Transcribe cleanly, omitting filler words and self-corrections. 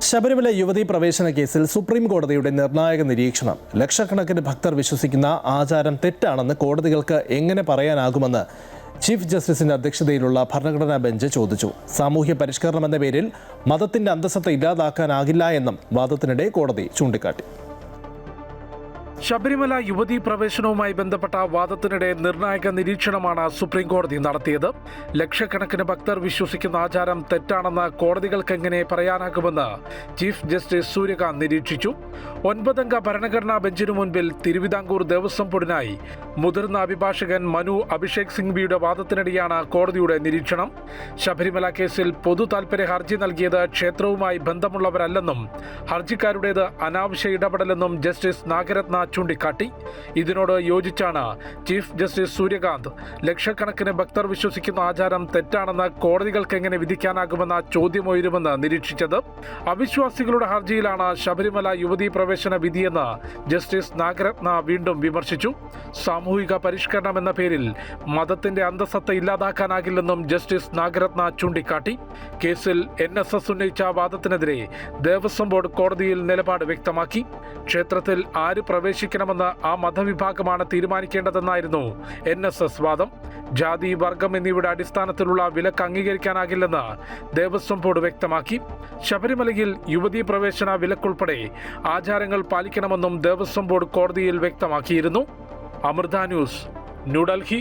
ശബരിമല യുവതീ പ്രവേശന കേസിൽ സുപ്രീം കോടതിയുടെ നിർണായക നിരീക്ഷണം. ലക്ഷക്കണക്കിന് ഭക്തർ വിശ്വസിക്കുന്ന ആചാരം തെറ്റാണെന്ന് കോടതികൾക്ക് എങ്ങനെ പറയാനാകുമെന്ന് ചീഫ് ജസ്റ്റിസിന്റെ അധ്യക്ഷതയിലുള്ള ഭരണഘടനാ ബെഞ്ച് ചോദിച്ചു. സാമൂഹ്യ പരിഷ്കരണം എന്ന പേരിൽ മതത്തിന്റെ അന്തസ്സത്ത ഇല്ലാതാക്കാനാകില്ല എന്നും വാദത്തിനിടെ കോടതി ചൂണ്ടിക്കാട്ടി. ശബരിമല യുവതീ പ്രവേശനവുമായി ബന്ധപ്പെട്ട വാദത്തിനിടെ നിർണായക നിരീക്ഷണമാണ് സുപ്രീം കോടതി നടത്തിയത്. ലക്ഷക്കണക്കിന് ഭക്തർ വിശ്വസിക്കുന്ന ആചാരം തെറ്റാണെന്ന് കോടതികൾക്ക് എങ്ങനെ പറയാനാകുമെന്ന് ചീഫ് ജസ്റ്റിസ് സൂര്യകാന്ത് നിരീക്ഷിച്ചു. 9-അംഗ ഭരണഘടനാ ബെഞ്ചിനു മുൻപിൽ തിരുവിതാംകൂർ ദേവസ്വം ബോർഡിനായി മുതിർന്ന അഭിഭാഷകൻ മനു അഭിഷേക് സിംഗ്വിയുടെ വാദത്തിനിടെയാണ് കോടതിയുടെ നിരീക്ഷണം. ശബരിമല കേസിൽ പൊതു താൽപര്യ ഹർജി നൽകിയത് ക്ഷേത്രവുമായി ബന്ധമുള്ളവരല്ലെന്നും ഹർജിക്കാരുടേത് അനാവശ്യ ഇടപെടലെന്നും ജസ്റ്റിസ് നാഗരത്ന ചൂണ്ടിക്കാട്ടി. ഇതിനോട് യോജിച്ചാണ് ചീഫ് ജസ്റ്റിസ് സൂര്യകാന്ത് ലക്ഷക്കണക്കിന് ഭക്തർ വിശ്വസിക്കുന്ന ആചാരം തെറ്റാണെന്ന് കോടതികൾക്ക് എങ്ങനെ വിധിക്കാനാകുമെന്ന ചോദ്യമുയരുമെന്ന് നിരീക്ഷിച്ചത്. അവിശ്വാസികളുടെ ഹർജിയിലാണ് ശബരിമല യുവതീ പ്രവേശന വിധിയെന്ന് ജസ്റ്റിസ് നാഗരത്ന വീണ്ടും വിമർശിച്ചു. സാമൂഹിക പരിഷ്കരണം എന്ന പേരിൽ മതത്തിന്റെ അന്തസ്സത്ത ഇല്ലാതാക്കാനാകില്ലെന്നും ജസ്റ്റിസ് നാഗരത്ന ചൂണ്ടിക്കാട്ടി. കേസിൽ NSS ഉന്നയിച്ച വാദത്തിനെതിരെ ദേവസ്വം ബോർഡ് കോടതിയിൽ നിലപാട് വ്യക്തമാക്കി. ക്ഷേത്രത്തിൽ ആര് പ്രവേശിക്കണമെന്ന് ആ മതവിഭാഗമാണ് തീരുമാനിക്കേണ്ടതെന്നായിരുന്നു NSS വാദം. ജാതി, വർഗം എന്നിവയുടെ അടിസ്ഥാനത്തിലുള്ള വിലക്ക് അംഗീകരിക്കാനാകില്ലെന്ന് ദേവസ്വം ബോർഡ് വ്യക്തമാക്കി. ശബരിമലയിൽ യുവതീ പ്രവേശന വിലക്കുൾപ്പെടെ ആചാരങ്ങൾ പാലിക്കണമെന്നും ദേവസ്വം ബോർഡ് കോടതിയിൽ വ്യക്തമാക്കിയിരുന്നു. അമൃത ന്യൂസ്, ന്യൂഡൽഹി.